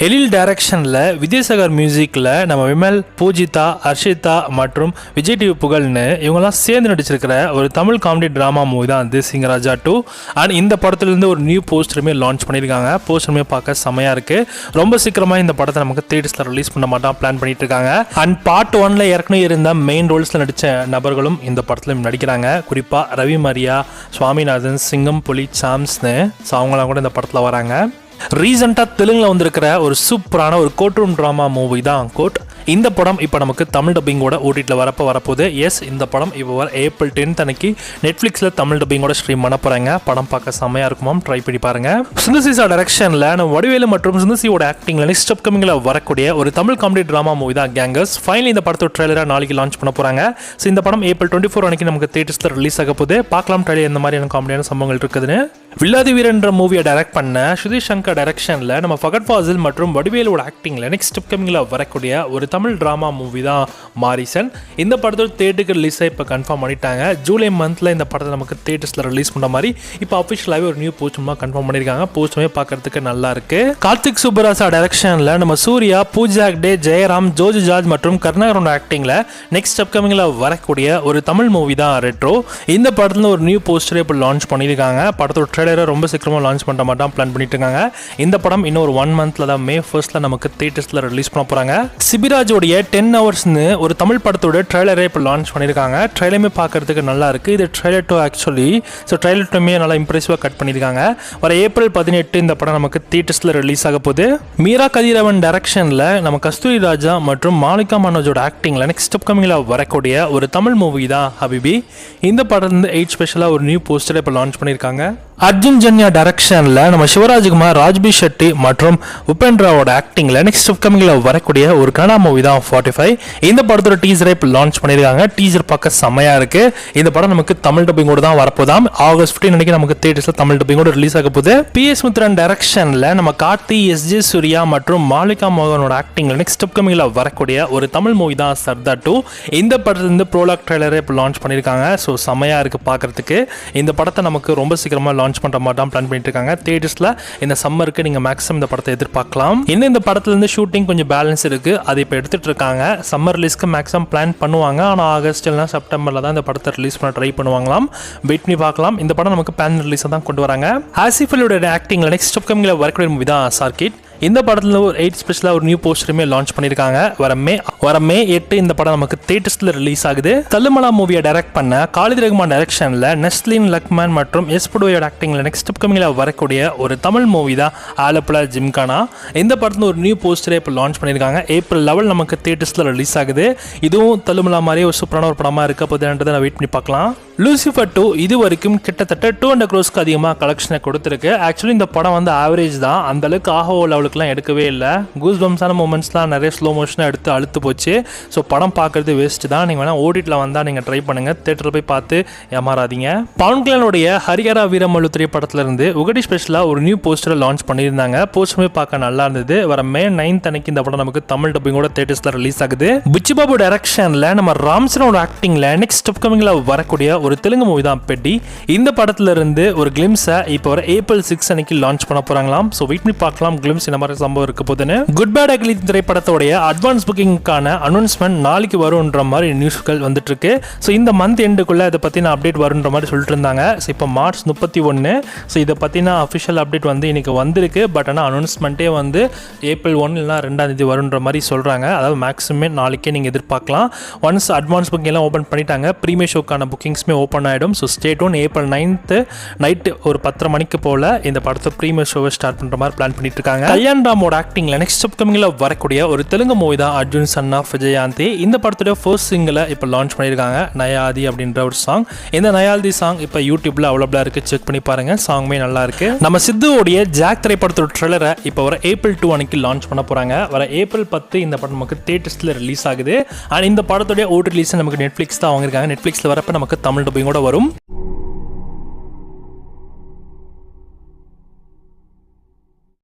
எழில் டைரக்ஷனில் விஜயசாகர் மியூசிக்கில் நம்ம விமல், பூஜிதா, ஹர்ஷிதா மற்றும் விஜய் டிவி புகழ்னு இவங்கெல்லாம் சேர்ந்து நடிச்சிருக்கிற ஒரு தமிழ் காமெடி ட்ராமா மூவி தான் தி சிங்கராஜா 2. அண்ட் இந்த படத்துலேருந்து ஒரு நியூ போஸ்டருமே லான்ச் பண்ணியிருக்காங்க. போஸ்டருமே பார்க்க செமையாக இருக்குது. ரொம்ப சீக்கிரமாக இந்த படத்தை நமக்கு தியேட்டர்ஸில் ரிலீஸ் பண்ண மாட்டான் பிளான் பண்ணிட்டு இருக்காங்க. அண்ட் பார்ட் 1ல் ஏற்கனவே இருந்த மெயின் ரோல்ஸில் நடித்த நபர்களும் இந்த படத்தில் நடிக்கிறாங்க. குறிப்பாக ரவி மரியா, சுவாமிநாதன், சிங்கம் புலி, சாம்ஸ்னு அவங்களாம் கூட இந்த படத்தில் வராங்க. ரீசெண்டாக தெலுங்கில் வந்திருக்கிற ஒரு சூப்பரான ஒரு கோர்ட் ரூம் ட்ராமா மூவி தான் கோர்ட். இந்த படம் இப்போ நமக்கு தமிழ் டப்பிங்கோட ஓடிடியில் வரப்போகுது. எஸ், இந்த படம் இப்போ வர ஏப்ரல் 10 அன்னைக்கு நெட்ஃப்ளிக்ஸில் தமிழ் டப்பிங்கோட ஸ்ட்ரீம் பண்ண போகிறாங்க. படம் பார்க்க செம்மையாக இருக்குமாம், ட்ரை பண்ணி பாருங்கள். சுந்தர்சிசா டைரக்ஷனில் நம்ம வடிவேலு மற்றும் சுந்தர்சியோட ஆக்டிங்கில் நெக்ஸ்ட் அப்கமிங்கில் வரக்கூடிய ஒரு தமிழ் காமெடி ட்ராமா மூவி தான் கேங்கர்ஸ். ஃபைனலி இந்த படத்தோட ட்ரெய்லராக நாளைக்கு லான்ச் பண்ண போகிறாங்க. ஸோ இந்த படம் ஏப்ரல் 24 அன்னைக்கு நமக்கு தியேட்டர்ஸில் ரிலீஸ் ஆக போகுது. பார்க்கலாம் ட்ரெய்லர் எந்த மாதிரியான காமெடியான சம்பவங்கள் இருக்குதுன்னு. வில்லாதி வீரன்ற மூவியை டைரக்ட் பண்ண சுதீஷ் சங்கர் டைரக்ஷனில் நம்ம ஃபகத் ஃபாசில் மற்றும் வடிவேலோட ஆக்டிங்கில் நெக்ஸ்ட் அப்கமிங்கில் வரக்கூடிய ஒரு தமிழ் ட்ராமா மூவி தான் மாரிசன். இந்த படத்தோட தியேட்டருக்கு ரிலீஸை இப்போ கன்ஃபார்ம் பண்ணிட்டாங்க. ஜூலை மந்தில் இந்த படத்தை நமக்கு தியேட்டர்ஸில் ரிலீஸ் பண்ண மாதிரி இப்போ அஃபிஷியலாகவே ஒரு நியூ போஸ்டமாக கன்ஃபார்ம் பண்ணியிருக்காங்க. போஸ்டமே பார்க்கறதுக்கு நல்லா இருக்கு. கார்த்திக் சுப்பராசா டைரக்ஷனில் நம்ம சூர்யா, பூஜா ஹெக்டே, ஜெயராம், ஜோஜி ஜார்ஜ் மற்றும் கருணாகரோட ஆக்டிங்கில் நெக்ஸ்ட் அப்கமிங்கில் வரக்கூடிய ஒரு தமிழ் மூவி தான் ரெட்ரோ. இந்த படத்தில் ஒரு நியூ போஸ்டரை இப்போ லான்ச் பண்ணியிருக்காங்க. படத்தோட ட்ரெய்லரை ரொம்ப சீக்கிரமாக லான்ச் பண்ண மாட்டான் பிளான் பண்ணிட்டு இருக்காங்க. இந்த படம் இன்னும் ஒரு 1 மந்த்ல தான் May 1 நமக்கு தியேட்டர்ஸில் ரிலீஸ் பண்ண போகிறாங்க. சிபிராஜோடைய 10 ஹவர்ஸ்னு ஒரு தமிழ் படத்தோட ட்ரெய்லரை இப்போ லான்ச் பண்ணியிருக்காங்க. ட்ரெய்லருமே பார்க்கறதுக்கு நல்லா இருக்குது. இது ட்ரெய்லர் 2 ஆக்சுவலி. ஸோ ட்ரெய்லர் 2மே நல்லா இம்ப்ரெசிவாக கட் பண்ணியிருக்காங்க. வர ஏப்ரல் 18 இந்த படம் நமக்கு தியேட்டர்ஸில் ரிலீஸ் ஆக போகுது. மீரா கதிரவன் டைரக்ஷனில் நம்ம கஸ்தூரி ராஜா மற்றும் மாலிகா மனோஜோட ஆக்டிங்கில் நெக்ஸ்ட் அப்கமிங்கில் வரக்கூடிய ஒரு தமிழ் மூவி தான் ஹபிபி. இந்த படத்துலேருந்து 8 ஸ்பெஷலாக ஒரு நியூ போஸ்டரை இப்போ லான்ச் பண்ணியிருக்காங்க. அர்ஜுன் ஜன்யா டைரக்ஷனில் நம்ம சிவராஜ்குமார், ராஜ்பி ஷெட்டி மற்றும் உபேந்திராவோட ஆக்டிங்கில் நெக்ஸ்ட் அப்கமிங்கில் வரக்கூடிய ஒரு கன்னடா மூவி தான் 45. இந்த படத்தோட டீசரை இப்போ லான்ச் பண்ணியிருக்காங்க. டீசர் பார்க்க செம்மையாக இருக்குது. இந்த படம் நமக்கு தமிழ் டப்பிங்கோடு தான் வரப்போதாம். ஆகஸ்ட் 15 அன்னைக்கு நமக்கு தியேட்டர்ஸில் தமிழ் டப்பிங்கோடு ரிலீஸ் ஆக போகுது. PS மித்ரன் டைரக்ஷனில் நம்ம கார்த்தி, SJ சூர்யா மற்றும் மாலிகா மோகனோட ஆக்டிங்கில் நெக்ஸ்ட் அப்கமிங்கில் வரக்கூடிய ஒரு தமிழ் மூவி தான் சர்தார் 2. இந்த படத்துலேருந்து ப்ரோலாக் ட்ரெய்லரை இப்போ லான்ச் பண்ணியிருக்காங்க. ஸோ செம்மையாக இருக்குது பார்க்குறதுக்கு. இந்த படத்தை நமக்கு ரொம்ப சீக்கிரமாக லான்ச் பண்ணுற மாதிரி பிளான் பண்ணிட்டு இருக்காங்க. தியேட்டர்ஸில் இந்த சம்மருக்கு நீங்கள் மேக்ஸிமம் இந்த படத்தை எதிர்பார்க்கலாம். இன்னும் இந்த படத்துலேருந்து ஷூட்டிங் கொஞ்சம் பேலன்ஸ் இருக்குது. அது இப்போ எடுத்துகிட்டு இருக்காங்க. சம்மர் ரிலீஸ்க்கு மேக்ஸிமம் பிளான் பண்ணுவாங்க. ஆனால் ஆகஸ்ட் இல்லைனா செப்டம்பரில் தான் இந்த படத்தை ரிலீஸ் பண்ண ட்ரை பண்ணுவாங்களாம். வெயிட் பண்ணி பார்க்கலாம். இந்த படம் நமக்கு பேன் ரிலீஸை தான் கொண்டு வராங்க. ஆசிஃபலோட ஆக்டிங்கில் நெக்ஸ்ட் அப்கமிங்கில் வரக்கூடிய மூவி தான் சர்க்கிட். இந்த படத்தில் ஒரு 8 ஸ்பெஷலாக ஒரு நியூ போஸ்டருமே லான்ச் பண்ணியிருக்காங்க. வர மே 8 இந்த படம் நமக்கு தியேட்டர்ஸில் ரிலீஸ் ஆகுது. தள்ளுமலா மூவியை டைரக்ட் பண்ண காலித் ரஹ்மான் டைரக்ஷனில் நெஸ்லின் லக்மன் மற்றும் புடோயோட ஆக்டிங்கில் நெக்ஸ்ட் அப்கமிங்கில் வரக்கூடிய ஒரு தமிழ் மூவி தான் ஆலப்புழா ஜிம்கானா. இந்த படத்தில் ஒரு நியூ போஸ்டரை இப்போ லான்ச் பண்ணியிருக்காங்க. ஏப்ரல் 11 நமக்கு தியேட்டர்ஸில் ரிலீஸ் ஆகுது. இதுவும் தள்ளுமலா மாதிரியே ஒரு சூப்பரான ஒரு படமாக இருக்க போதுன்றதை நான் வெயிட் பண்ணி பார்க்கலாம். லூசிஃபர் 2 இது வரைக்கும் கிட்டத்தட்ட 200 crores அதிகமாக கலெக்ஷனை கொடுத்துருக்கு. ஆக்சுவலி இந்த படம் வந்து ஆவரேஜ் தான். அந்த அளவுக்கு ஆஹோ லெவலுக்குலாம் எடுக்கவே இல்லை. கூஸ் பம்ஸான மூமெண்ட்ஸ்லாம் நிறைய ஸ்லோ மோஷனாக எடுத்து அழுத்து போச்சு. ஸோ படம் பார்க்குறது வேஸ்ட் தான். நீங்கள் வேணால் ஓடிடியில் வந்தால் நீங்கள் ட்ரை பண்ணுங்கள். தேட்டரில் போய் பார்த்து ஏமாறாதீங்க. பவன் கல்யாணுடைய ஹரிஹரா வீரமல்லு திரைப்படத்திலிருந்து உகடி ஸ்பெஷலாக ஒரு நியூ போஸ்டரை லான்ச் பண்ணியிருந்தாங்க. போஸ்டருமே பார்க்க நல்லா இருந்தது. வர May 9 அன்னைக்கு இந்த படம் நமக்கு தமிழ் டப்பிங்கோட தியேட்டர்ஸில் ரிலீஸ் ஆகுது. புச்சிபாபு டைரக்ஷனில் நம்ம ராம்சனோட ஆக்டிங்கில் நெக்ஸ்ட் அப்கமிங்கில் வரக்கூடிய ஒரு தெலுங்கு மூவி தான் பெட்டி. இந்த படத்துல இருந்து ஒரு கிளிம்ஸை இப்போ வர ஏப்ரல் 6 அன்னைக்கு லான்ச் பண்ண போறாங்களாம். ஸோ வெயிட் பண்ணி பார்க்கலாம் கிளிம்ஸ் இந்த மாதிரி சம்பவம் இருக்க போதுன்னு. குட் பேட் அக்லி திரைப்படத்தோடைய அட்வான்ஸ் புக்கிங்கான அனௌன்ஸ்மெண்ட் நாளைக்கு வரும்ன்ற மாதிரி நியூஸ்கள் வந்துட்டு இருக்கு. ஸோ இந்த மந்த் எண்டுக்குள்ள இதை பற்றின அப்டேட் வரும்ன்ற மாதிரி சொல்லிட்டு இருந்தாங்க. ஸோ இப்போ மார்ச் 31. ஸோ இதை பற்றின அஃபிஷியல் அப்டேட் வந்து இன்னைக்கு வந்திருக்கு. பட் ஆனால் அனௌன்ஸ்மெண்ட்டே வந்து ஏப்ரல் 1 இல்லைனா 2ஆம் தேதி வரும்ன்ற மாதிரி சொல்கிறாங்க. அதாவது மேக்ஸிமம் நாளைக்கே நீங்கள் எதிர்பார்க்கலாம். ஒன்ஸ் அட்வான்ஸ் புக்கிங் எல்லாம் ஓப்பன் பண்ணிட்டாங்க. ப்ரீமியர் ஷோக்கான புக்கிங்ஸ்மே ஓப்பன் ஆகிடும். So stay tune. April 9 night ஒரு 10:30 மணிக்கு போல் இந்த படத்தை ப்ரீமியர் ஷோவை ஸ்டார்ட் பண்ணுற மாதிரி பிளான் பண்ணிட்டு இருக்காங்க. கல்யாண் ராமோட ஆக்டிங்கில் நெக்ஸ்ட் அப்கமிங்கில் வரக்கூடிய ஒரு தெலுங்கு மூவி தான் அர்ஜுன் சன் ஆஃப் விஜயாந்தி. இந்த படத்துடைய ஃபர்ஸ்ட் சிங்கிளை இப்போ லான்ச் பண்ணியிருக்காங்க. நயாதி அப்படின்ற ஒரு சாங். இந்த நயாதி சாங் இப்போ யூடியூப்ல அவைலபிளாக இருக்குது. செக் பண்ணி பாருங்க. சாங்குமே நல்லா இருக்கு. நம்ம சித்துவோடைய ஜாக் திரைப்படத்தோட ட்ரெய்லரை இப்போ வர ஏப்ரல் 2 அன்னைக்கு லான்ச் பண்ண போகிறாங்க. வர ஏப்ரல் 10 இந்த படம் நமக்கு தியேட்டர்ஸில் ரிலீஸ் ஆகுது. அண்ட் இந்த படத்துடைய ஓடி ரிலீஸ் நமக்கு நெட்ஃப்ளிக்ஸ் தான் வாங்கியிருக்காங்க. நெட்ஃப்ளிக்ஸில் வரப்போ நமக்கு தமிழ் டப்பிங்கோட வரும்.